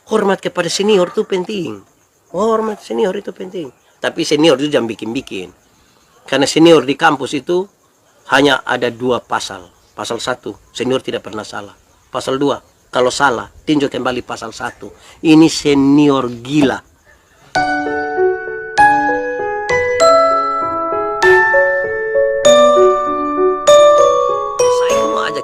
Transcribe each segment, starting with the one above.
Hormat kepada senior itu penting. Hormat senior itu penting. Tapi senior itu jangan bikin-bikin. Karena senior di kampus itu hanya ada 2 pasal. Pasal 1, senior tidak pernah salah. Pasal 2, kalau salah, tinjau kembali pasal 1. Ini senior gila.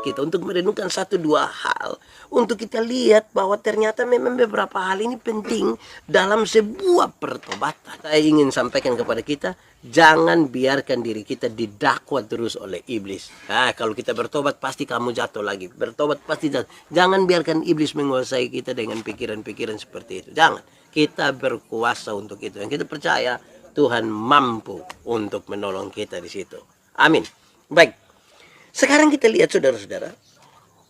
Kita untuk merenungkan 1-2 hal, untuk kita lihat bahwa ternyata memang beberapa hal ini penting dalam sebuah pertobatan. Saya ingin sampaikan kepada kita, jangan biarkan diri kita didakwa terus oleh iblis. Kalau kita bertobat pasti kamu jatuh lagi, bertobat pasti jatuh. Jangan biarkan iblis menguasai kita dengan pikiran-pikiran seperti itu. Jangan. Kita berkuasa untuk itu. Yang kita percaya Tuhan mampu untuk menolong kita di situ. Amin. Baik. Sekarang kita lihat saudara-saudara,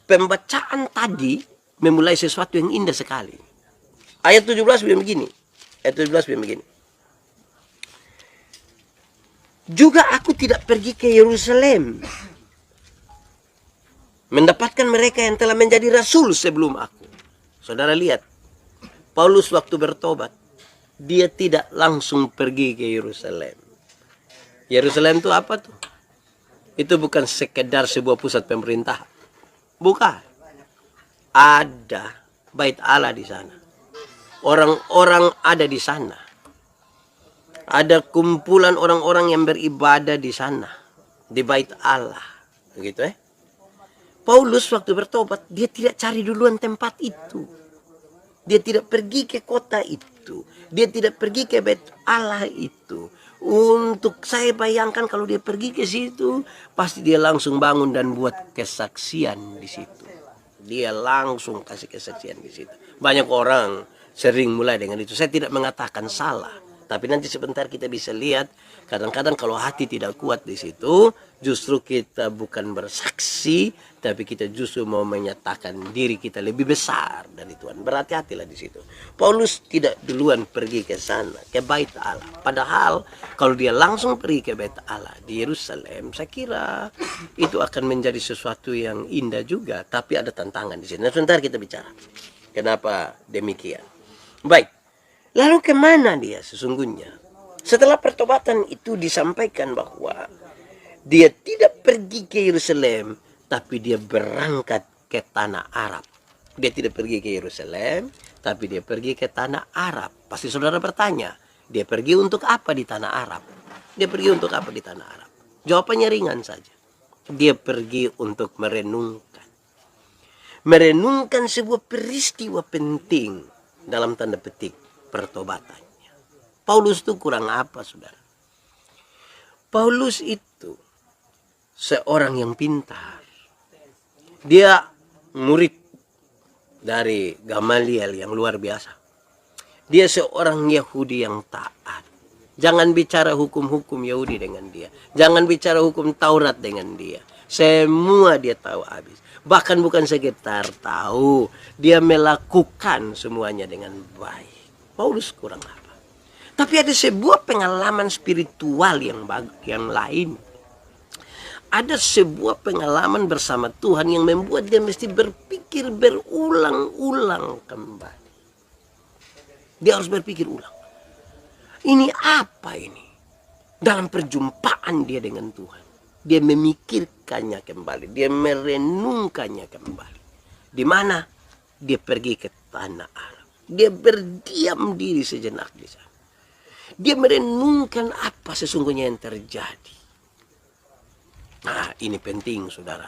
pembacaan tadi memulai sesuatu yang indah sekali. Ayat 17 begini. Ayat 17 begini. Juga aku tidak pergi ke Yerusalem mendapatkan mereka yang telah menjadi rasul sebelum aku. Saudara lihat, Paulus waktu bertobat, dia tidak langsung pergi ke Yerusalem. Yerusalem itu apa tuh? Itu bukan sekedar sebuah pusat pemerintah. Bukan. Ada bait Allah di sana. Orang-orang ada di sana. Ada kumpulan orang-orang yang beribadah di sana. Di bait Allah. Begitu Paulus waktu bertobat, dia tidak cari duluan tempat itu. Dia tidak pergi ke kota itu. Dia tidak pergi ke bait Allah itu. Untuk saya bayangkan kalau dia pergi ke situ, pasti dia langsung bangun dan buat kesaksian di situ. Dia langsung kasih kesaksian di situ. Banyak orang sering mulai dengan itu. Saya tidak mengatakan salah, tapi nanti sebentar kita bisa lihat. Kadang-kadang kalau hati tidak kuat di situ, justru kita bukan bersaksi, tapi kita justru mau menyatakan diri kita lebih besar dari Tuhan. Berhati-hatilah di situ. Paulus tidak duluan pergi ke sana, ke bait Allah. Padahal kalau dia langsung pergi ke bait Allah di Yerusalem, saya kira itu akan menjadi sesuatu yang indah juga. Tapi ada tantangan di sini. Nah, sebentar kita bicara. Kenapa demikian? Baik. Lalu kemana dia sesungguhnya? Setelah pertobatan itu disampaikan bahwa dia tidak pergi ke Yerusalem, tapi dia berangkat ke tanah Arab. Dia tidak pergi ke Yerusalem, tapi dia pergi ke tanah Arab. Pasti saudara bertanya, dia pergi untuk apa di tanah Arab? Dia pergi untuk apa di tanah Arab? Jawabannya ringan saja. Dia pergi untuk merenungkan. Merenungkan sebuah peristiwa penting dalam tanda petik pertobatannya. Paulus itu kurang apa, saudara? Paulus itu seorang yang pintar. Dia murid dari Gamaliel yang luar biasa. Dia seorang Yahudi yang taat. Jangan bicara hukum-hukum Yahudi dengan dia. Jangan bicara hukum Taurat dengan dia. Semua dia tahu habis. Bahkan bukan sekedar tahu, dia melakukan semuanya dengan baik. Paulus kurang apa? Tapi ada sebuah pengalaman spiritual yang lain. Ada sebuah pengalaman bersama Tuhan yang membuat dia mesti berpikir berulang-ulang kembali. Dia harus berpikir ulang. Ini apa ini? Dalam perjumpaan dia dengan Tuhan, dia memikirkannya kembali. Dia merenungkannya kembali. Di mana? Dia pergi ke tanah Arab. Dia berdiam diri sejenak di sana. Dia merenungkan apa sesungguhnya yang terjadi. Nah, ini penting, saudara.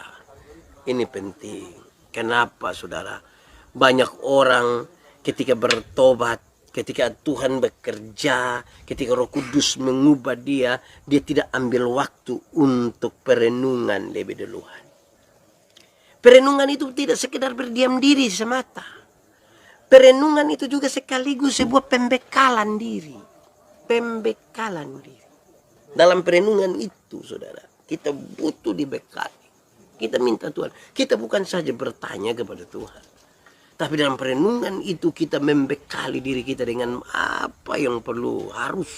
Ini penting. Kenapa, saudara? Banyak orang ketika bertobat, ketika Tuhan bekerja, ketika Roh Kudus mengubah dia tidak ambil waktu untuk perenungan lebih duluan. Perenungan itu tidak sekedar berdiam diri semata. Perenungan itu juga sekaligus sebuah pembekalan diri. Pembekalan diri. Dalam perenungan itu, saudara, kita butuh dibekali. Kita minta Tuhan. Kita bukan saja bertanya kepada Tuhan, tapi dalam perenungan itu kita membekali diri kita dengan apa yang perlu harus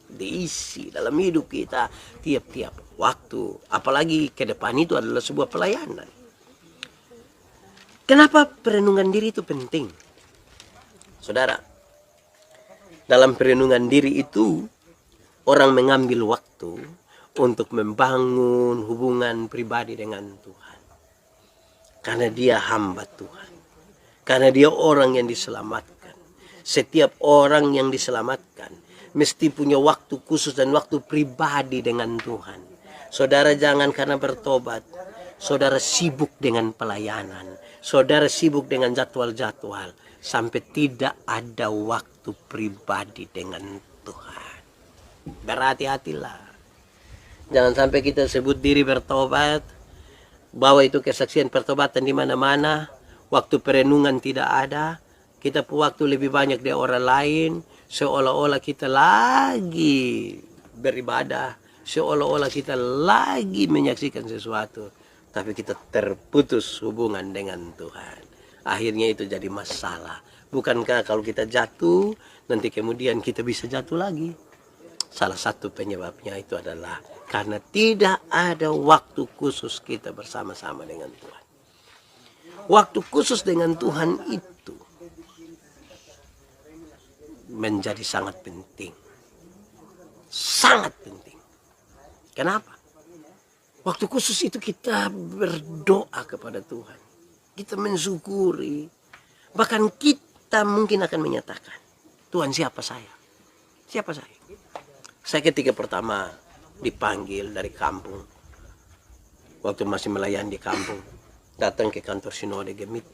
diisi dalam hidup kita tiap-tiap waktu. Apalagi ke depan itu adalah sebuah pelayanan. Kenapa perenungan diri itu penting? Saudara, dalam perenungan diri itu, orang mengambil waktu untuk membangun hubungan pribadi dengan Tuhan. Karena dia hamba Tuhan. Karena dia orang yang diselamatkan. Setiap orang yang diselamatkan mesti punya waktu khusus dan waktu pribadi dengan Tuhan. Saudara jangan karena bertobat, saudara sibuk dengan pelayanan. Saudara sibuk dengan jadwal-jadwal. Sampai tidak ada waktu pribadi dengan Tuhan. Berhati-hatilah. Jangan sampai kita sebut diri bertobat, bawa itu kesaksian pertobatan di mana-mana, waktu perenungan tidak ada, kita waktu lebih banyak dari orang lain, seolah-olah kita lagi beribadah, seolah-olah kita lagi menyaksikan sesuatu, tapi kita terputus hubungan dengan Tuhan. Akhirnya itu jadi masalah. Bukankah kalau kita jatuh, nanti kemudian kita bisa jatuh lagi? Salah satu penyebabnya itu adalah karena tidak ada waktu khusus kita bersama-sama dengan Tuhan. Waktu khusus dengan Tuhan itu menjadi sangat penting. Sangat penting. Kenapa? Waktu khusus itu kita berdoa kepada Tuhan. Kita mensyukuri. Bahkan kita mungkin akan menyatakan, Tuhan siapa saya? Siapa saya? Saya ketika pertama dipanggil dari kampung, waktu masih melayani di kampung, datang ke kantor Sinode Gemit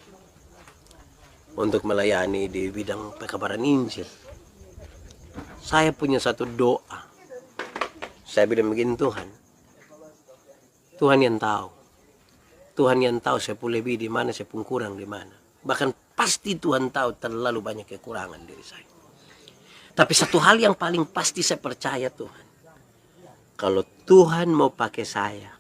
untuk melayani di bidang pekabaran Injil. Saya punya satu doa. Saya bilang begini, Tuhan yang tahu. Tuhan yang tahu saya pun lebih di mana, saya pun kurang di mana. Bahkan pasti Tuhan tahu terlalu banyak kekurangan diri saya. Tapi satu hal yang paling pasti saya percaya Tuhan. Kalau Tuhan mau pakai saya,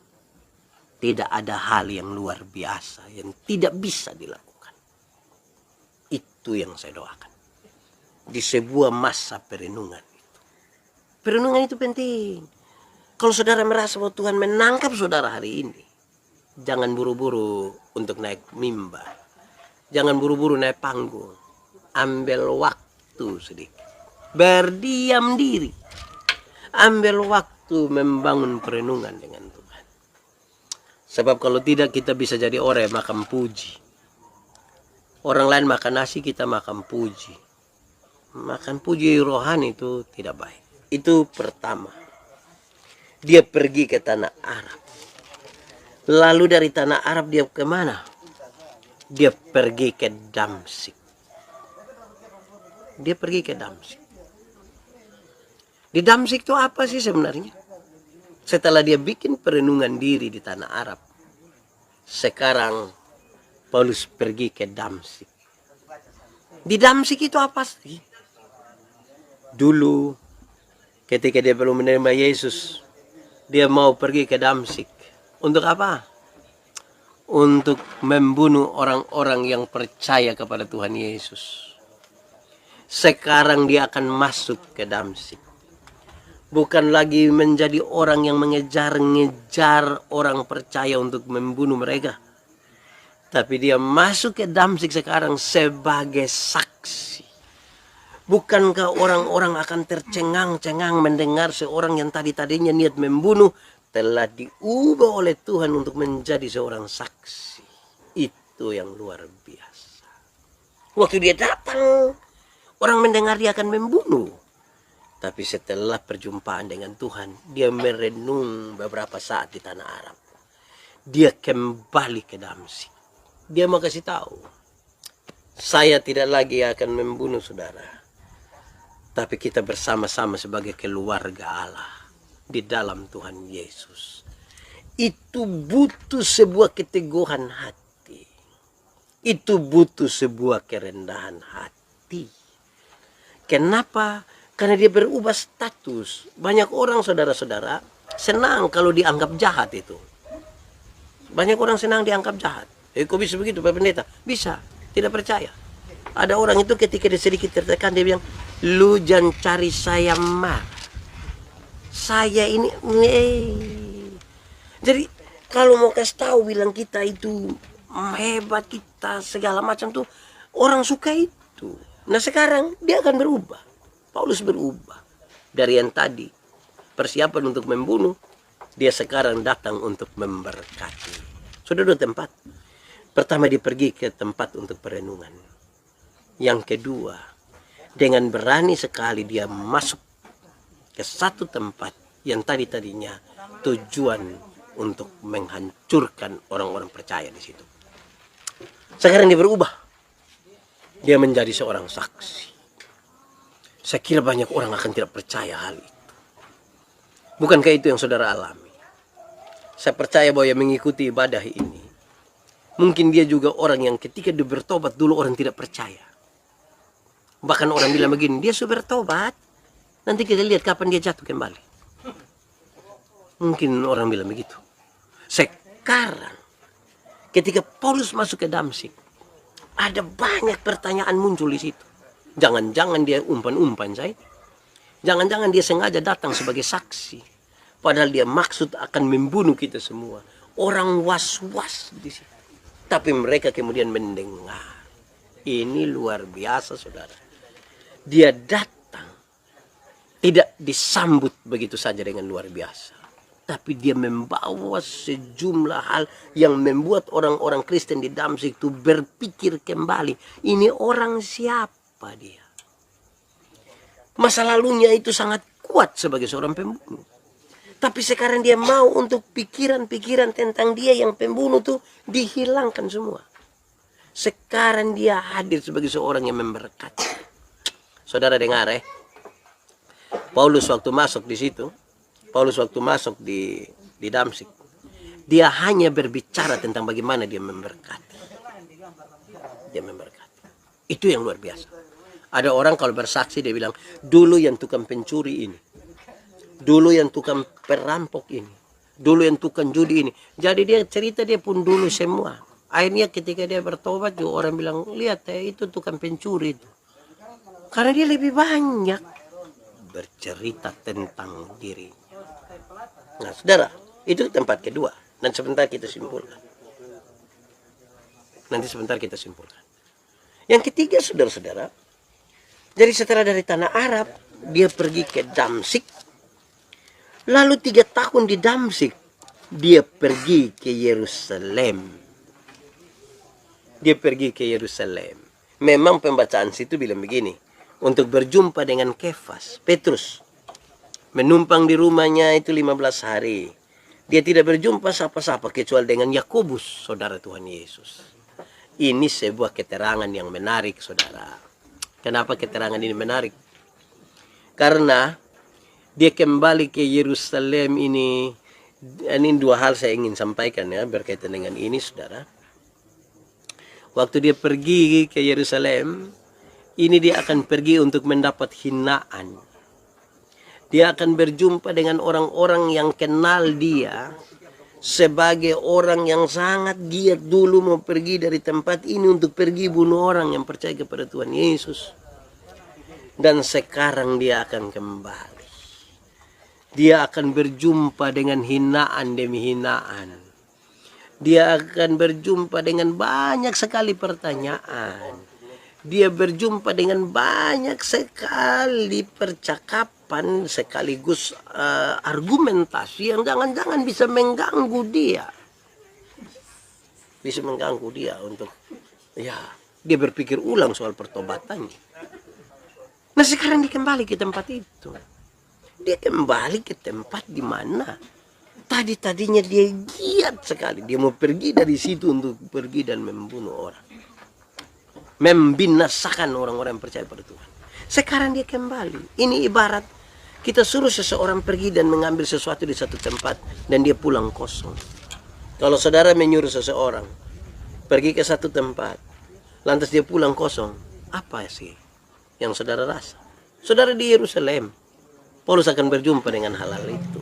tidak ada hal yang luar biasa yang tidak bisa dilakukan. Itu yang saya doakan. Di sebuah masa perenungan itu. Perenungan itu penting. Kalau saudara merasa bahwa Tuhan menangkap saudara hari ini, jangan buru-buru untuk naik mimbar. Jangan buru-buru naik panggung. Ambil waktu sedikit. Berdiam diri, ambil waktu membangun perenungan dengan Tuhan. Sebab kalau tidak kita bisa jadi orang yang makan puji. Orang lain makan nasi, kita makan puji. Makan puji rohani itu tidak baik. Itu pertama. Dia pergi ke tanah Arab. Lalu dari tanah Arab dia kemana? Dia pergi ke Damsyik. Dia pergi ke Damsyik. Di Damsyik itu apa sih sebenarnya? Setelah dia bikin perenungan diri di tanah Arab, sekarang Paulus pergi ke Damsyik. Di Damsyik itu apa sih? Dulu ketika dia belum menerima Yesus, dia mau pergi ke Damsyik. Untuk apa? Untuk membunuh orang-orang yang percaya kepada Tuhan Yesus. Sekarang dia akan masuk ke Damsyik. Bukan lagi menjadi orang yang mengejar-ngejar orang percaya untuk membunuh mereka. Tapi dia masuk ke Damsyik sekarang sebagai saksi. Bukankah orang-orang akan tercengang-cengang mendengar seorang yang tadinya niat membunuh telah diubah oleh Tuhan untuk menjadi seorang saksi. Itu yang luar biasa. Waktu dia datang, orang mendengar dia akan membunuh. Tapi setelah perjumpaan dengan Tuhan, dia merenung beberapa saat di tanah Arab. Dia kembali ke Damsyik. Dia mau kasih tahu, saya tidak lagi akan membunuh saudara. Tapi kita bersama-sama sebagai keluarga Allah di dalam Tuhan Yesus. Itu butuh sebuah keteguhan hati. Itu butuh sebuah kerendahan hati. Kenapa? Karena dia berubah status. Banyak orang saudara-saudara senang kalau dianggap jahat itu. Banyak orang senang dianggap jahat. Kok bisa begitu Pak Pendeta? Bisa. Tidak percaya. Ada orang itu ketika dia sedikit tertekan dia bilang, lu jangan cari saya marah. Saya ini. Jadi kalau mau kasih tahu bilang kita itu hebat, kita segala macam tuh orang suka itu. Nah sekarang dia akan berubah. Paulus berubah. Dari yang tadi persiapan untuk membunuh, dia sekarang datang untuk memberkati. Sudah dua tempat. Pertama dia pergi ke tempat untuk perenungan. Yang kedua, dengan berani sekali dia masuk ke satu tempat yang tadinya tujuan untuk menghancurkan orang-orang percaya di situ. Sekarang dia berubah. Dia menjadi seorang saksi. Saya kira banyak orang akan tidak percaya hal itu. Bukankah itu yang saudara alami? Saya percaya bahwa yang mengikuti ibadah ini, mungkin dia juga orang yang ketika dia bertobat dulu orang tidak percaya. Bahkan orang bilang begini, dia sudah bertobat, nanti kita lihat kapan dia jatuh kembali. Mungkin orang bilang begitu. Sekarang, ketika Paulus masuk ke Damsyik, ada banyak pertanyaan muncul di situ. Jangan-jangan dia umpan-umpan saya. Jangan-jangan dia sengaja datang sebagai saksi. Padahal dia maksud akan membunuh kita semua. Orang was-was di situ. Tapi mereka kemudian mendengar. Ini luar biasa, saudara. Dia datang. Tidak disambut begitu saja dengan luar biasa. Tapi dia membawa sejumlah hal yang membuat orang-orang Kristen di Damsyik itu berpikir kembali. Ini orang siapa dia? Masa lalunya itu sangat kuat sebagai seorang pembunuh. Tapi sekarang dia mau untuk pikiran-pikiran tentang dia yang pembunuh itu dihilangkan semua. Sekarang dia hadir sebagai seorang yang memberkati. Saudara dengar Paulus waktu masuk di situ. Paulus waktu masuk di Damsyik, dia hanya berbicara tentang bagaimana dia memberkati. Dia memberkati. Itu yang luar biasa. Ada orang kalau bersaksi dia bilang, dulu yang tukang pencuri ini, dulu yang tukang perampok ini, dulu yang tukang judi ini. Jadi dia cerita dia pun dulu semua. Akhirnya ketika dia bertobat juga orang bilang, lihat itu tukang pencuri itu. Karena dia lebih banyak bercerita tentang dirinya. Nah, saudara, itu tempat kedua. Dan sebentar kita simpulkan. Nanti sebentar kita simpulkan. Yang ketiga, saudara-saudara. Jadi setelah dari tanah Arab, dia pergi ke Damsyik. Lalu 3 tahun di Damsyik, dia pergi ke Yerusalem. Dia pergi ke Yerusalem. Memang pembacaan situ bilang begini. Untuk berjumpa dengan Kefas, Petrus. Menumpang di rumahnya itu 15 hari. Dia tidak berjumpa siapa-siapa kecuali dengan Yakobus, saudara Tuhan Yesus. Ini sebuah keterangan yang menarik, saudara. Kenapa keterangan ini menarik? Karena dia kembali ke Yerusalem ini 2 hal saya ingin sampaikan ya berkaitan dengan ini, saudara. Waktu dia pergi ke Yerusalem, ini dia akan pergi untuk mendapat hinaan. Dia akan berjumpa dengan orang-orang yang kenal dia sebagai orang yang sangat giat dulu mau pergi dari tempat ini untuk pergi bunuh orang yang percaya kepada Tuhan Yesus. Dan sekarang dia akan kembali. Dia akan berjumpa dengan hinaan demi hinaan. Dia akan berjumpa dengan banyak sekali pertanyaan. Dia berjumpa dengan banyak sekali percakapan sekaligus argumentasi yang jangan-jangan bisa mengganggu dia. Bisa mengganggu dia untuk dia berpikir ulang soal pertobatannya. Nah sekarang dia kembali ke tempat itu. Dia kembali ke tempat di mana tadinya dia giat sekali. Dia mau pergi dari situ untuk pergi dan membunuh orang. Membinasakan orang-orang yang percaya pada Tuhan. Sekarang dia kembali. Ini ibarat kita suruh seseorang pergi dan mengambil sesuatu di satu tempat dan dia pulang kosong. Kalau saudara menyuruh seseorang pergi ke satu tempat, lantas dia pulang kosong, apa sih yang saudara rasa? Saudara di Yerusalem, Paulus akan berjumpa dengan hal-hal itu.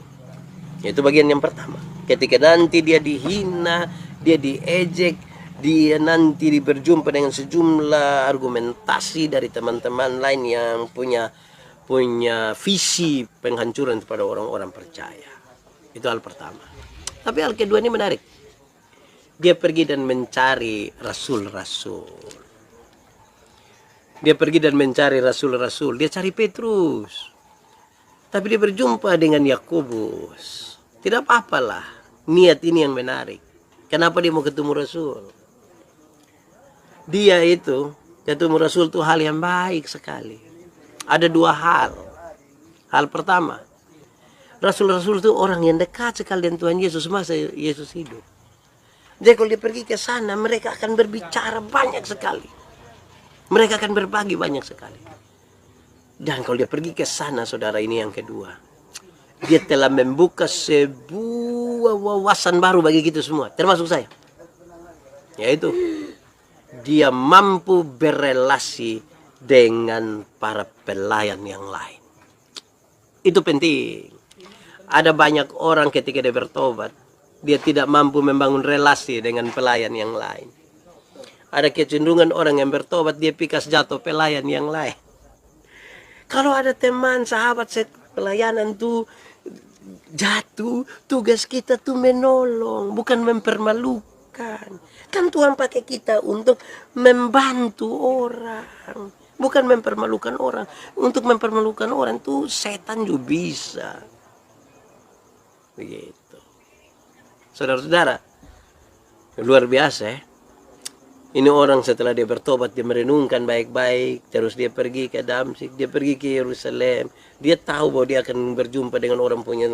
Itu bagian yang pertama. Ketika nanti dia dihina, dia diejek, dia nanti berjumpa dengan sejumlah argumentasi dari teman-teman lain yang punya visi penghancuran kepada orang-orang percaya. Itu hal pertama. Tapi hal kedua ini menarik. Dia pergi dan mencari rasul-rasul. Dia pergi dan mencari rasul-rasul. Dia cari Petrus. Tapi dia berjumpa dengan Yakobus. Tidak apa-apalah. Niat ini yang menarik. Kenapa dia mau ketemu Rasul? Dia itu, ketemu Rasul itu hal yang baik sekali. Ada dua hal. Hal pertama, Rasul-Rasul itu orang yang dekat sekali dengan Tuhan Yesus masa Yesus hidup. Jadi kalau dia pergi ke sana, mereka akan berbicara banyak sekali. Mereka akan berbagi banyak sekali. Dan kalau dia pergi ke sana, saudara, ini yang kedua. Dia telah membuka sebuah wawasan baru bagi kita semua, termasuk saya. Yaitu, dia mampu berelasi dengan para pelayan yang lain. Itu penting. Ada banyak orang ketika dia bertobat, dia tidak mampu membangun relasi dengan pelayan yang lain. Ada kecenderungan orang yang bertobat, dia pikas jatuh pelayan yang lain. Kalau ada teman, sahabat, pelayanan tuh jatuh, tugas kita tuh menolong, bukan mempermalukan. Kan Tuhan pakai kita untuk membantu orang, bukan mempermalukan orang. Untuk mempermalukan orang tuh setan juga bisa. Begitu. Saudara-saudara, luar biasa ya. Ini orang setelah dia bertobat, dia merenungkan baik-baik, terus dia pergi ke Damsyik, dia pergi ke Yerusalem. Dia tahu bahwa dia akan berjumpa dengan orang punya,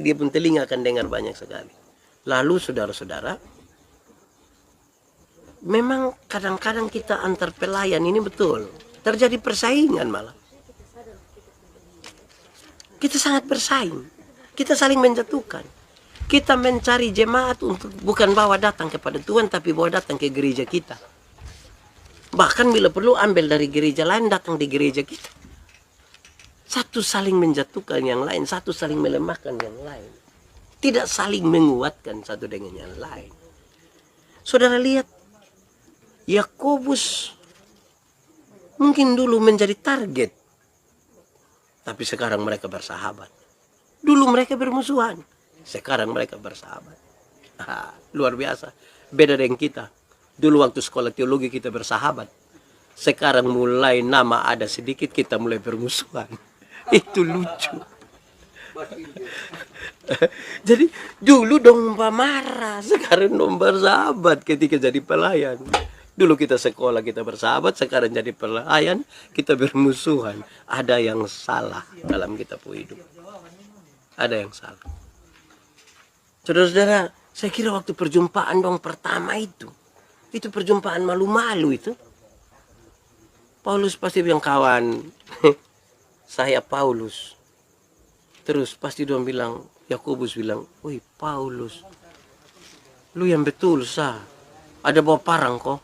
dia pun telinga akan dengar banyak sekali. Lalu saudara-saudara, memang kadang-kadang kita antar pelayan ini betul, terjadi persaingan malah. Kita sangat bersaing, kita saling menjatuhkan. Kita mencari jemaat untuk bukan bawa datang kepada Tuhan, tapi bawa datang ke gereja kita. Bahkan bila perlu ambil dari gereja lain, datang di gereja kita. Satu saling menjatuhkan yang lain, satu saling melemahkan yang lain. Tidak saling menguatkan satu dengan yang lain. Saudara lihat, Yakobus mungkin dulu menjadi target, tapi sekarang mereka bersahabat. Dulu mereka bermusuhan, sekarang mereka bersahabat. Luar biasa. Beda dengan kita. Dulu waktu sekolah teologi kita bersahabat. Sekarang mulai nama ada sedikit, kita mulai bermusuhan. Itu lucu. Jadi dulu dong marah, sekarang dong bersahabat ketika jadi pelayan. Dulu kita sekolah kita bersahabat, sekarang jadi pelayan kita bermusuhan. Ada yang salah dalam kita hidup. Ada yang salah. Saudara-saudara, saya kira waktu perjumpaan dong pertama itu perjumpaan malu-malu itu. Paulus pasti bilang, kawan, saya Paulus. Terus pasti dong bilang, Yakobus bilang, woi Paulus, lu yang betul sah. Ada bawa parang kok.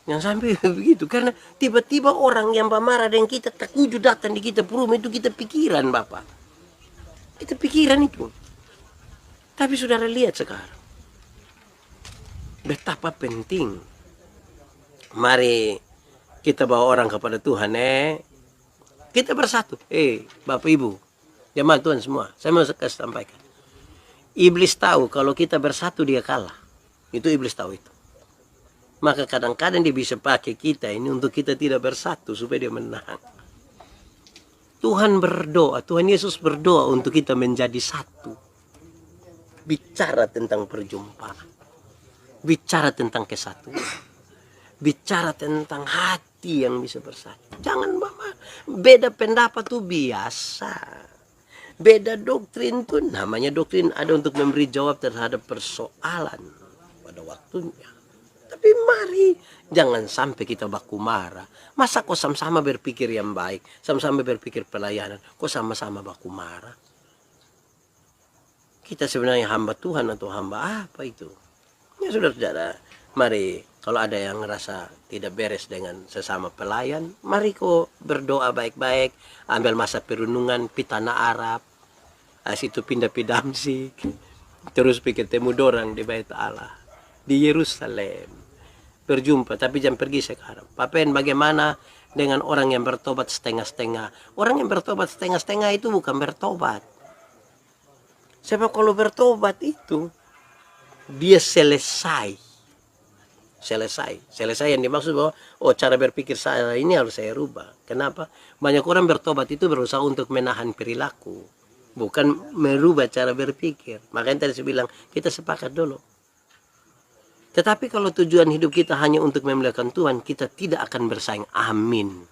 Yang sampai begitu, karena tiba-tiba orang yang marah dengan kita tak wujud datang di kita rumah, itu kita pikiran Bapak. Kita pikiran itu. Tapi saudara lihat sekarang, betapa penting. Mari kita bawa orang kepada Tuhan. Kita bersatu. Bapak Ibu, jemaat Tuhan semua, saya mau sampaikan. Iblis tahu kalau kita bersatu dia kalah. Itu iblis tahu itu. Maka kadang-kadang dia bisa pakai kita ini untuk kita tidak bersatu supaya dia menang. Tuhan berdoa, Tuhan Yesus berdoa untuk kita menjadi satu. Bicara tentang perjumpaan, bicara tentang kesatuan, bicara tentang hati yang bisa bersatu. Jangan Bapak, beda pendapat tuh biasa, beda doktrin tuh namanya doktrin, ada untuk memberi jawab terhadap persoalan pada waktunya. Tapi mari jangan sampai kita baku marah. Masa kok sama-sama berpikir yang baik, sama-sama berpikir pelayanan, kok sama-sama baku marah? Kita sebenarnya hamba Tuhan atau hamba apa itu? Ya saudara-saudara, mari kalau ada yang ngerasa tidak beres dengan sesama pelayan, mari kok berdoa baik-baik, ambil masa perenungan, pi tanah Arab, situ pindah pi Damsyik, terus pi ketemu dorang di Bait Allah, di Yerusalem, berjumpa, tapi jangan pergi sekarang. Papen bagaimana dengan orang yang bertobat setengah-setengah? Orang yang bertobat setengah-setengah itu bukan bertobat. Sebab kalau bertobat itu dia selesai Selesai yang dimaksud bahwa cara berpikir saya ini harus saya rubah. Kenapa? Banyak orang bertobat itu berusaha untuk menahan perilaku, bukan merubah cara berpikir. Makanya tadi saya bilang kita sepakat dulu. Tetapi kalau tujuan hidup kita hanya untuk memuliakan Tuhan, kita tidak akan bersaing. Amin.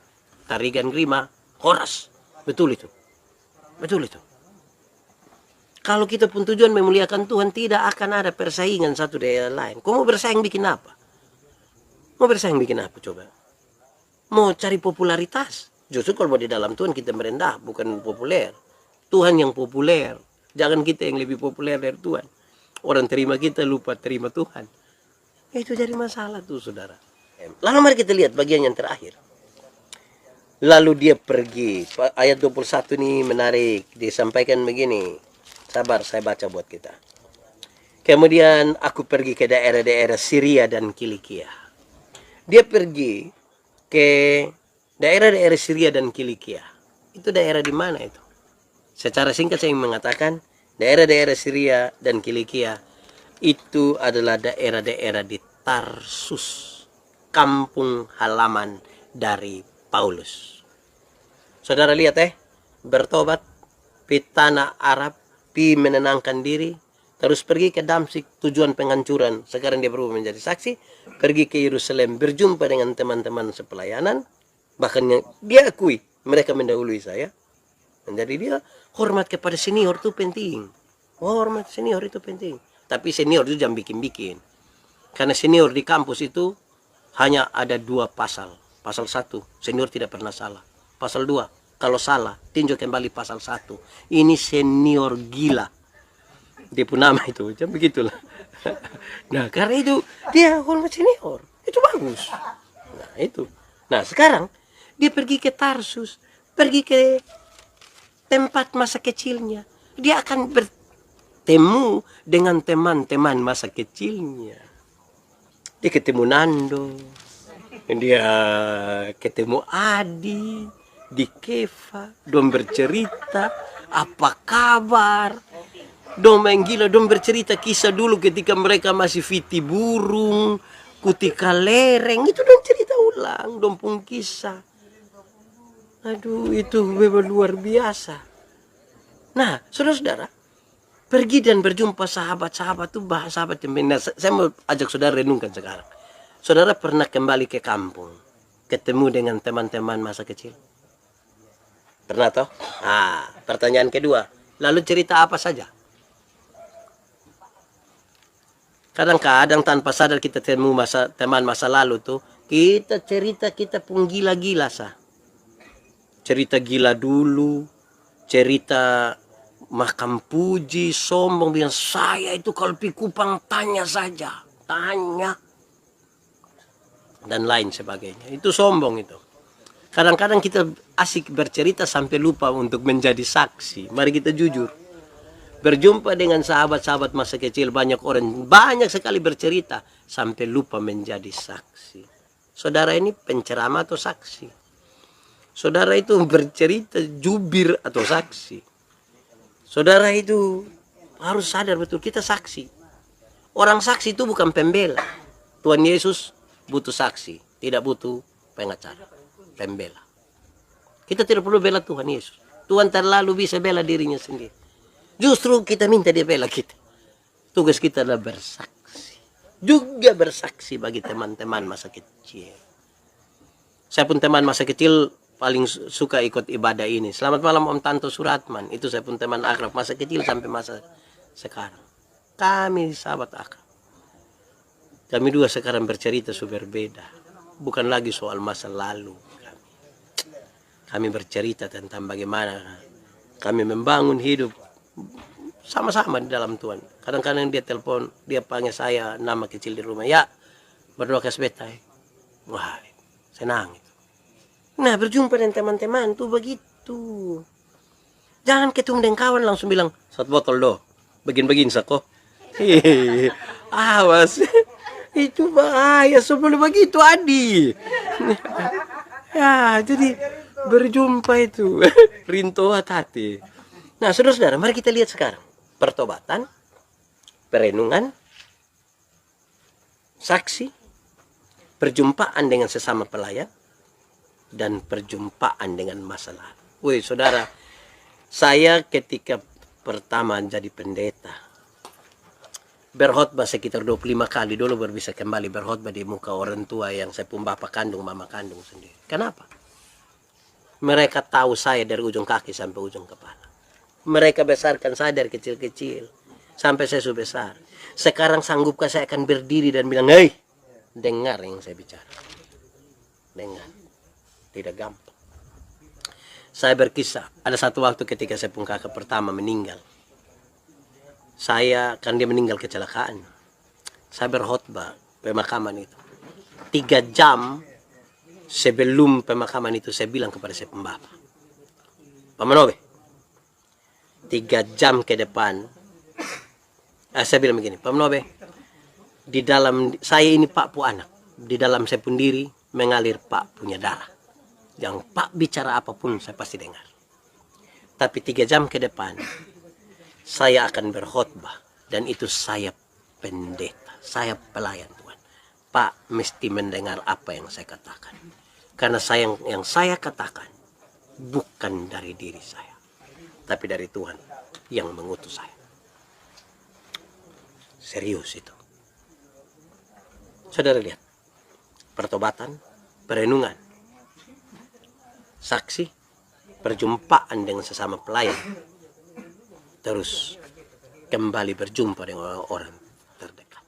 Tarigan Rima, Horas. Betul itu. Betul itu. Kalau kita pun tujuan memuliakan Tuhan, tidak akan ada persaingan satu dengan lain. Kau mau bersaing bikin apa? Mau bersaing bikin apa coba? Mau cari popularitas? Justru kalau di dalam Tuhan kita merendah, bukan populer. Tuhan yang populer. Jangan kita yang lebih populer dari Tuhan. Orang terima kita, lupa terima Tuhan. Itu jadi masalah tuh, saudara. Lalu mari kita lihat bagian yang terakhir. Lalu dia pergi. Ayat 21 ini menarik. Disampaikan begini. Sabar, saya baca buat kita. Kemudian aku pergi ke daerah-daerah Syria dan Kilikia. Dia pergi ke daerah-daerah Syria dan Kilikia. Itu daerah di mana itu? Secara singkat saya mengatakan, daerah-daerah Syria dan Kilikia itu adalah daerah-daerah di Tarsus, kampung halaman dari Paulus. Saudara lihat bertobat, di tanah Arab, pi menenangkan diri, terus pergi ke Damsyik, tujuan penghancuran. Sekarang dia berubah menjadi saksi, pergi ke Yerusalem, berjumpa dengan teman-teman sepelayanan, bahkan yang dia akui, mereka mendahului saya. Dan jadi dia hormat kepada senior itu penting. Hormat senior itu penting. Tapi senior itu jangan bikin-bikin. Karena senior di kampus itu hanya ada 2 pasal. Pasal 1, senior tidak pernah salah. Pasal 2, kalau salah, tinjau kembali pasal 1. Ini senior gila. Dia pun nama itu, macam begitulah. Nah, karena itu dia hormat senior. Itu bagus. Nah, itu. Nah, sekarang dia pergi ke Tarsus, pergi ke tempat masa kecilnya. Dia akan bertemu dengan teman-teman masa kecilnya. Dia ketemu Nando. Dia ketemu Adi. Di Kefa, dong bercerita apa kabar, dong main gila, dong bercerita kisah dulu ketika mereka masih fiti burung, kutika lereng, itu dong cerita ulang, dong pun kisah. Aduh, itu memang luar biasa. Nah, saudara-saudara, pergi dan berjumpa sahabat-sahabat itu bahasa sahabat yang benar. Saya mau ajak saudara renungkan sekarang. Saudara pernah kembali ke kampung, ketemu dengan teman-teman masa kecil? Pernah toh? Nah, pertanyaan kedua. Lalu cerita apa saja? Kadang-kadang tanpa sadar kita temu teman masa lalu tuh, kita cerita kita pun gila-gila sah. Cerita gila dulu, cerita makan puji, sombong, bilang saya itu kalau pi Kupang tanya saja, tanya. Dan lain sebagainya. Itu sombong itu. Kadang-kadang kita asik bercerita sampai lupa untuk menjadi saksi. Mari kita jujur. Berjumpa dengan sahabat-sahabat masa kecil, banyak orang, banyak sekali bercerita sampai lupa menjadi saksi. Saudara ini penceramah atau saksi? Saudara itu bercerita jubir atau saksi? Saudara itu harus sadar betul, kita saksi. Orang saksi itu bukan pembela. Tuhan Yesus butuh saksi, tidak butuh pengacara. Pembela. Kita tidak perlu bela Tuhan Yesus. Tuhan terlalu bisa bela dirinya sendiri. Justru kita minta dia bela kita. Tugas kita adalah bersaksi. Juga bersaksi bagi teman-teman masa kecil. Saya pun teman masa kecil paling suka ikut ibadah ini. Selamat malam Om Tanto Suratman. Itu saya pun teman akrab masa kecil sampai masa sekarang. Kami sahabat akrab. Kami dua sekarang bercerita berbeda. Bukan lagi soal masa lalu. Kami bercerita tentang bagaimana kami membangun hidup sama-sama di dalam Tuhan. Kadang-kadang dia telepon, dia panggil saya nama kecil di rumah. Ya, berdoa ke sebetai. Wah, senang itu. Nah, berjumpa dengan teman-teman tuh begitu. Jangan ketemu dengan kawan langsung bilang, 1 botol doh, begin-begin sako. Awas, itu bahaya sebelum begitu Adi. Ya, jadi berjumpa itu rinto hati. Nah, saudara-saudara, mari kita lihat sekarang pertobatan, perenungan, saksi, perjumpaan dengan sesama pelayan, dan perjumpaan dengan masa lalu. Woi saudara, saya ketika pertama jadi pendeta, berkhotbah sekitar 25 kali dulu baru bisa kembali berkhotbah di muka orang tua yang saya pun bapak kandung, mama kandung sendiri. Kenapa? Mereka tahu saya dari ujung kaki sampai ujung kepala. Mereka besarkan saya dari kecil-kecil sampai saya sudah besar. Sekarang sanggupkah saya akan berdiri dan bilang, hei, dengar yang saya bicara. Dengar. Tidak gampang. Saya berkisah, ada satu waktu ketika saya pun kakak pertama meninggal. Kan dia meninggal kecelakaan. Saya berkhotbah pemakaman itu. 3 jam sebelum pemakaman itu saya bilang kepada saya pembapa, Pak Manobe, 3 jam ke depan, saya bilang begini, Pak Manobe, di dalam saya ini Pak pu anak, di dalam saya pun diri mengalir Pak punya darah. Yang Pak bicara apapun saya pasti dengar. Tapi 3 jam ke depan saya akan berkhotbah, dan itu saya pendeta, saya pelayan Tuhan. Pak mesti mendengar apa yang saya katakan. Karena yang saya katakan bukan dari diri saya, tapi dari Tuhan yang mengutus saya. Serius itu. Saudara lihat, pertobatan, perenungan, saksi, perjumpaan dengan sesama pelayan, terus kembali berjumpa dengan orang terdekat.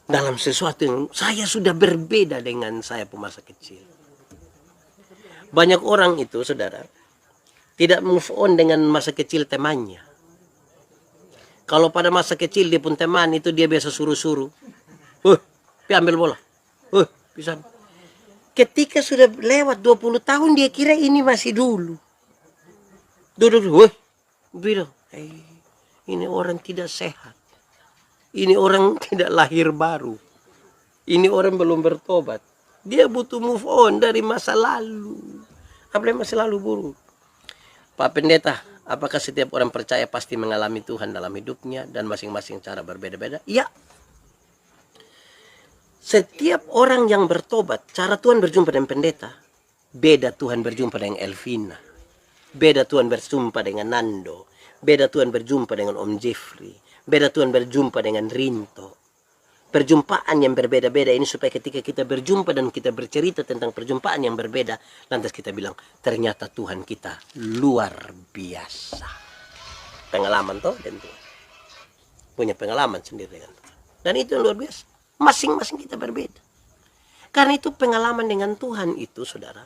Dalam sesuatu yang saya sudah berbeda dengan saya masa kecil. Banyak orang itu, saudara, tidak move on dengan masa kecil temannya. Kalau pada masa kecil dia pun teman itu dia biasa suruh-suruh. Ambil bola. Bisa. Ketika sudah lewat 20 tahun dia kira ini masih dulu. Duduk. Bilang, ini orang tidak sehat. Ini orang tidak lahir baru. Ini orang belum bertobat. Dia butuh move on dari masa lalu. Apalagi masa lalu buruk. Pak Pendeta, apakah setiap orang percaya pasti mengalami Tuhan dalam hidupnya dan masing-masing cara berbeda-beda? Ya. Setiap orang yang bertobat, cara Tuhan berjumpa dengan pendeta, beda Tuhan berjumpa dengan Elvina. Beda Tuhan berjumpa dengan Nando. Beda Tuhan berjumpa dengan Om Jeffrey. Beda Tuhan berjumpa dengan Rinto. Perjumpaan yang berbeda-beda ini supaya ketika kita berjumpa dan kita bercerita tentang perjumpaan yang berbeda, lantas kita bilang, ternyata Tuhan kita luar biasa. Pengalaman toh dan Tuhan. Punya pengalaman sendiri dengan Tuhan. Dan itu yang luar biasa. Masing-masing kita berbeda. Karena itu pengalaman dengan Tuhan itu, saudara,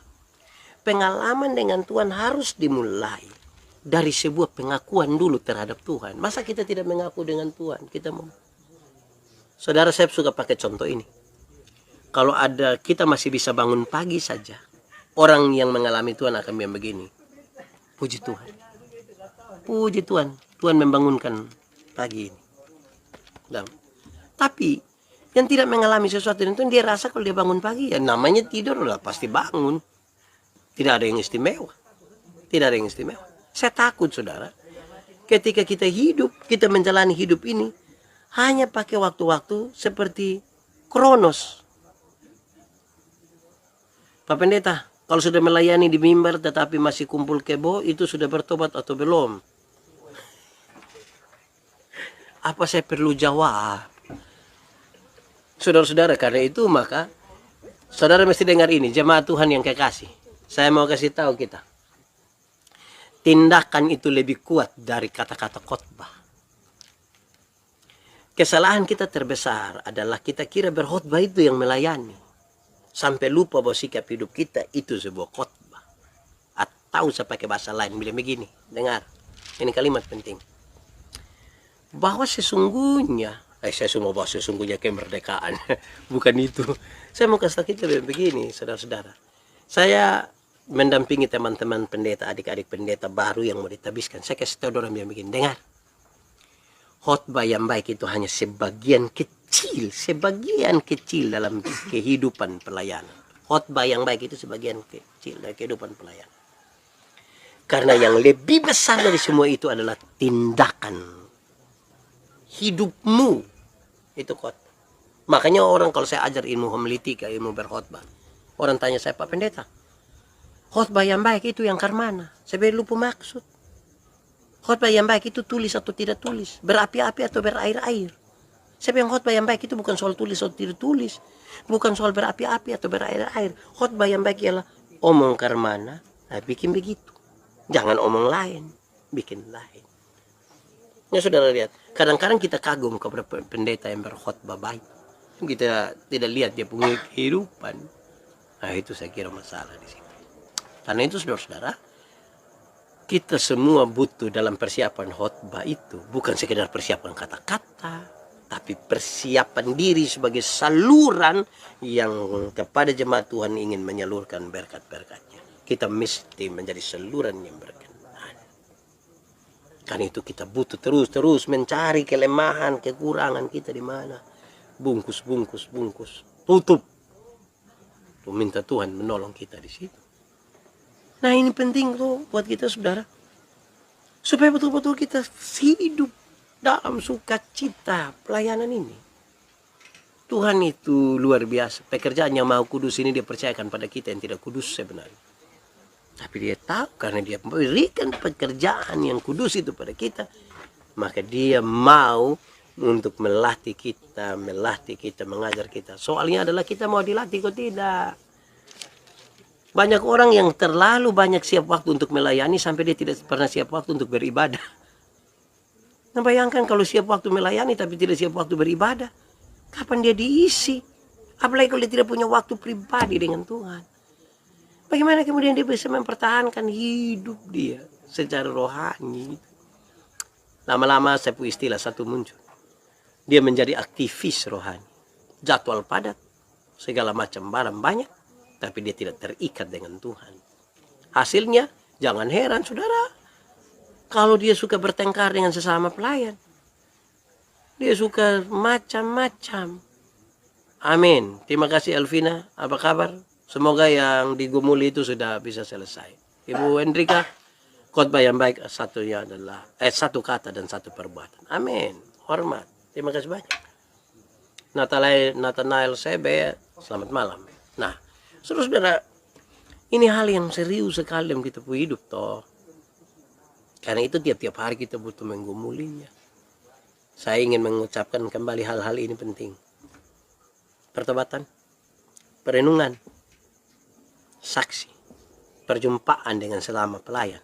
pengalaman dengan Tuhan harus dimulai dari sebuah pengakuan dulu terhadap Tuhan. Masa kita tidak mengaku dengan Tuhan? Saudara, saya suka pakai contoh ini. Kalau kita masih bisa bangun pagi saja, orang yang mengalami Tuhan akan bilang begini, puji Tuhan. Puji Tuhan, Tuhan membangunkan pagi ini. Tapi yang tidak mengalami sesuatu itu, dia rasa kalau dia bangun pagi, ya namanya tidur lah, pasti bangun. Tidak ada yang istimewa. Tidak ada yang istimewa. Saya takut, saudara, ketika kita hidup, kita menjalani hidup ini, hanya pakai waktu-waktu seperti Kronos. Pak Pendeta, kalau sudah melayani di mimbar tetapi masih kumpul kebo, itu sudah bertobat atau belum? Apa saya perlu jawab? Saudara-saudara, karena itu maka saudara mesti dengar ini, jemaat Tuhan yang kekasih. Saya mau kasih tahu kita. Tindakan itu lebih kuat dari kata-kata khotbah. Kesalahan kita terbesar adalah kita kira berkhotbah itu yang melayani. Sampai lupa bahwa sikap hidup kita itu sebuah khotbah. Atau saya pakai bahasa lain, bilang begini, dengar. Ini kalimat penting. Bahwa sesungguhnya, saya semua bahwa sesungguhnya kemerdekaan. Bukan itu. Saya mau kasih tahu kita begini, saudara-saudara. Saya mendampingi teman-teman pendeta, adik-adik pendeta baru yang mau ditabiskan. Saya kasih tahu orang yang begini, dengar. Khotbah yang baik itu hanya sebagian kecil dalam kehidupan pelayanan. Khotbah yang baik itu sebagian kecil dari kehidupan pelayanan. Karena yang lebih besar dari semua itu adalah tindakan hidupmu. Itu khotbah. Makanya orang kalau saya ajar ilmu homiletika, ilmu berkhotbah, orang tanya saya, Pak Pendeta, khotbah yang baik itu yang mana? Saya lupa maksud. Khotbah yang baik itu tulis atau tidak tulis, berapi-api atau berair-air. Saya bilang khotbah yang baik itu bukan soal tulis atau tidak tulis, bukan soal berapi-api atau berair-air. Khotbah yang baik ialah omong mana, nah bikin begitu. Jangan omong lain, bikin lain. Ya saudara lihat, kadang-kadang kita kagum kepada pendeta yang berkhotbah baik. Kita tidak lihat dia punya kehidupan. Nah itu saya kira masalah di situ. Karena itu saudara-saudara, kita semua butuh dalam persiapan khotbah itu bukan sekedar persiapan kata-kata, tapi persiapan diri sebagai saluran yang kepada jemaat Tuhan ingin menyalurkan berkat-berkatnya. Kita mesti menjadi saluran yang berkenan. Karena itu kita butuh terus mencari kelemahan, kekurangan kita di mana. Bungkus, tutup. Minta Tuhan menolong kita di situ. Nah ini penting tuh buat kita saudara. Supaya betul-betul kita hidup dalam sukacita pelayanan ini. Tuhan itu luar biasa. Pekerjaan yang Maha Kudus ini dia percayakan pada kita yang tidak kudus sebenarnya. Tapi dia tahu karena dia memberikan pekerjaan yang kudus itu pada kita. Maka dia mau untuk melatih kita, mengajar kita. Soalnya adalah kita mau dilatih kok tidak. Banyak orang yang terlalu banyak siap waktu untuk melayani sampai dia tidak pernah siap waktu untuk beribadah. Nah bayangkan kalau siap waktu melayani tapi tidak siap waktu beribadah. Kapan dia diisi? Apalagi kalau dia tidak punya waktu pribadi dengan Tuhan. Bagaimana kemudian dia bisa mempertahankan hidup dia secara rohani? Lama-lama saya punya istilah satu muncul. Dia menjadi aktivis rohani. Jadwal padat, segala macam barang banyak, tapi dia tidak terikat dengan Tuhan. Hasilnya, jangan heran saudara, kalau dia suka bertengkar dengan sesama pelayan. Dia suka macam-macam. Amin. Terima kasih Elvina. Apa kabar? Semoga yang digumuli itu sudah bisa selesai. Ibu Hendrika, khotbah yang baik satunya adalah satu kata dan satu perbuatan. Amin. Hormat. Terima kasih banyak. Nathanael Sebe, selamat malam. Nah, saudara-saudara, ini hal yang serius sekali dalam kita punya hidup toh. Karena itu tiap-tiap hari kita butuh menggumulinya. Saya ingin mengucapkan kembali hal-hal ini penting. Pertobatan, perenungan, saksi, perjumpaan dengan selama pelayan.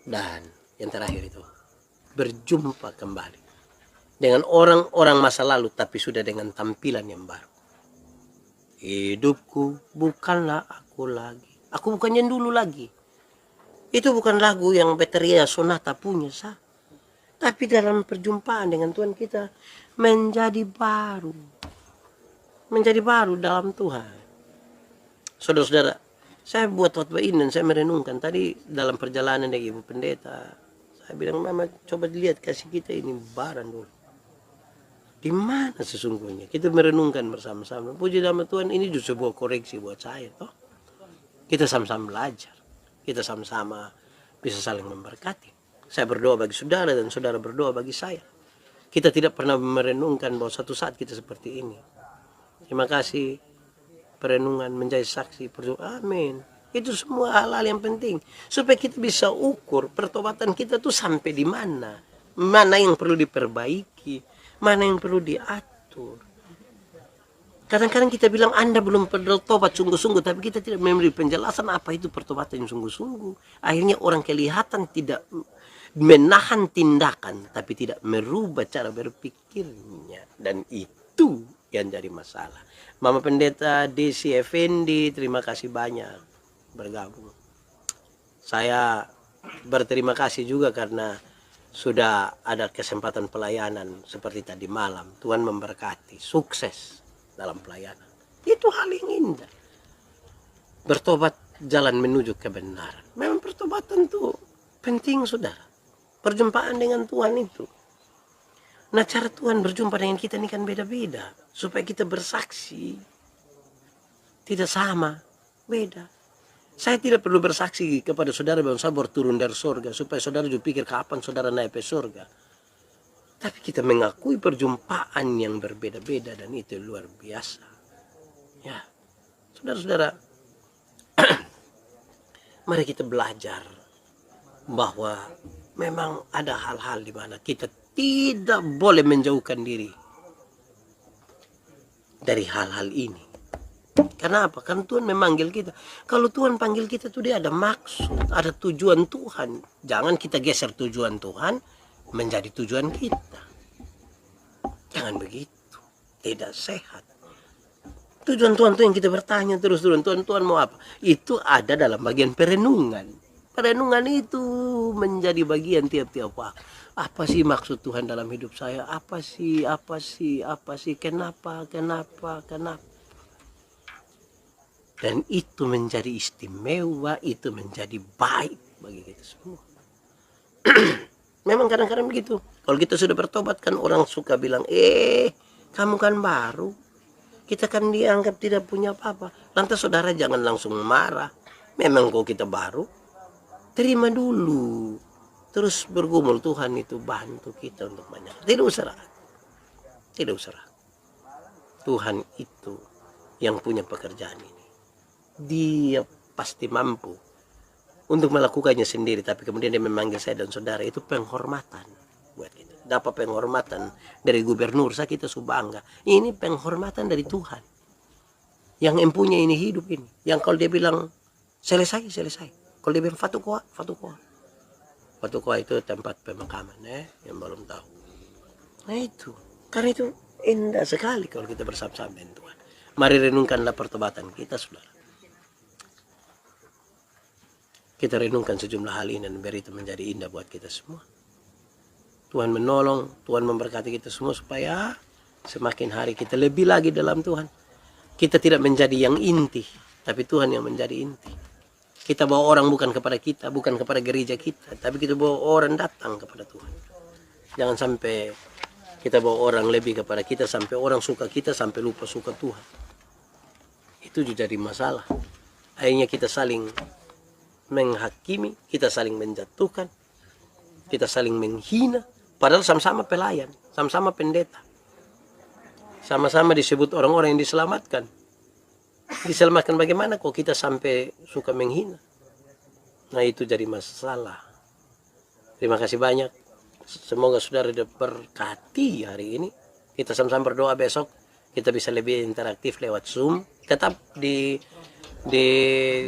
Dan yang terakhir itu, berjumpa kembali dengan orang-orang masa lalu tapi sudah dengan tampilan yang baru. Hidupku bukanlah aku lagi. Aku bukan yang dulu lagi. Itu bukan lagu yang Bateria Sonata punya sah. Tapi dalam perjumpaan dengan Tuhan kita menjadi baru. Menjadi baru dalam Tuhan. Saudara-saudara, saya buat khotbah ini dan saya merenungkan. Tadi dalam perjalanan dengan Ibu Pendeta, saya bilang, Mama coba dilihat kasih kita ini barang dulu. Di mana sesungguhnya? Kita merenungkan bersama-sama. Puji nama Tuhan, ini justru sebuah koreksi buat saya. Toh. Kita sama-sama belajar. Kita sama-sama bisa saling memberkati. Saya berdoa bagi saudara dan saudara berdoa bagi saya. Kita tidak pernah merenungkan bahwa suatu saat kita seperti ini. Terima kasih. Perenungan menjadi saksi. Amin. Itu semua hal-hal yang penting. Supaya kita bisa ukur pertobatan kita tuh sampai di mana. Mana yang perlu diperbaiki. Mana yang perlu diatur. Kadang-kadang kita bilang Anda belum bertobat sungguh-sungguh, tapi kita tidak memberi penjelasan apa itu pertobatan yang sungguh-sungguh. Akhirnya orang kelihatan tidak menahan tindakan, tapi tidak merubah cara berpikirnya. Dan itu yang jadi masalah. Mama Pendeta Desi Effendi, terima kasih banyak bergabung. Saya berterima kasih juga karena sudah ada kesempatan pelayanan seperti tadi malam. Tuhan memberkati, sukses dalam pelayanan. Itu hal yang indah. Bertobat jalan menuju kebenaran. Memang pertobatan itu penting saudara. Perjumpaan dengan Tuhan itu. Nah cara Tuhan berjumpa dengan kita ini kan beda-beda. Supaya kita bersaksi. Tidak sama. Beda. Saya tidak perlu bersaksi kepada saudara bahwa saya baru turun dari surga. Supaya saudara juga pikir kapan saudara naik ke surga. Tapi kita mengakui perjumpaan yang berbeda-beda dan itu luar biasa. Ya, saudara-saudara, mari kita belajar bahwa memang ada hal-hal di mana kita tidak boleh menjauhkan diri dari hal-hal ini. Karena apa? Kan Tuhan memanggil kita. Kalau Tuhan panggil kita tuh dia ada maksud, ada tujuan Tuhan. Jangan kita geser tujuan Tuhan menjadi tujuan kita. Jangan begitu. Tidak sehat. Tujuan Tuhan itu yang kita bertanya terus, Tuhan mau apa? Itu ada dalam bagian perenungan. Perenungan itu menjadi bagian tiap-tiap waktu. Apa sih maksud Tuhan dalam hidup saya? Apa sih? Kenapa? Dan itu menjadi istimewa, itu menjadi baik bagi kita semua. Memang kadang-kadang begitu. Kalau kita sudah bertobat kan orang suka bilang, kamu kan baru. Kita kan dianggap tidak punya apa-apa. Lantas saudara jangan langsung marah. Memang kok kita baru. Terima dulu. Terus bergumul, Tuhan itu bantu kita untuk banyak. Tidak usah ragu. Tidak usah ragu. Tuhan itu yang punya pekerjaan ini. Dia pasti mampu untuk melakukannya sendiri, tapi kemudian dia memanggil saya dan saudara. Itu penghormatan buat kita. Dapat penghormatan dari gubernur, saya kita bangga. Ini penghormatan dari Tuhan yang mempunyai ini hidup ini. Yang kalau dia bilang selesai. Kalau dia bilang fatukoa. Fatukoa itu tempat pemakaman, yang belum tahu. Nah itu, karena itu indah sekali kalau kita bersama-sama dengan Tuhan. Mari renungkanlah pertobatan kita, saudara. Kita renungkan sejumlah hal ini dan biar itu menjadi indah buat kita semua. Tuhan menolong, Tuhan memberkati kita semua supaya semakin hari kita lebih lagi dalam Tuhan. Kita tidak menjadi yang inti, tapi Tuhan yang menjadi inti. Kita bawa orang bukan kepada kita, bukan kepada gereja kita, tapi kita bawa orang datang kepada Tuhan. Jangan sampai kita bawa orang lebih kepada kita, sampai orang suka kita, sampai lupa suka Tuhan. Itu juga jadi masalah. Akhirnya kita saling menghakimi, kita saling menjatuhkan, kita saling menghina, padahal sama-sama pelayan, sama-sama pendeta, sama-sama disebut orang-orang yang diselamatkan. Diselamatkan bagaimana kok kita sampai suka menghina? Nah itu jadi masalah. Terima kasih banyak. Semoga saudara diberkati hari ini. Kita sama-sama berdoa besok kita bisa lebih interaktif lewat Zoom. Tetap di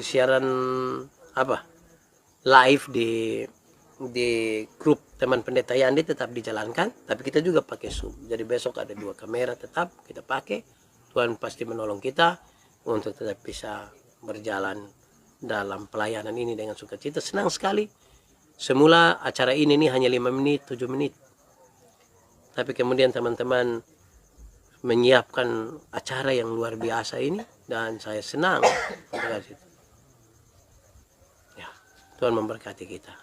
siaran live di grup teman pendeta Yandi tetap dijalankan, tapi kita juga pakai Zoom. Jadi besok ada 2 kamera tetap kita pakai. Tuhan pasti menolong kita untuk tetap bisa berjalan dalam pelayanan ini dengan sukacita. Senang sekali. Semula acara ini hanya 5 menit, 7 menit. Tapi kemudian teman-teman menyiapkan acara yang luar biasa ini dan saya senang. Tuhan memberkati kita.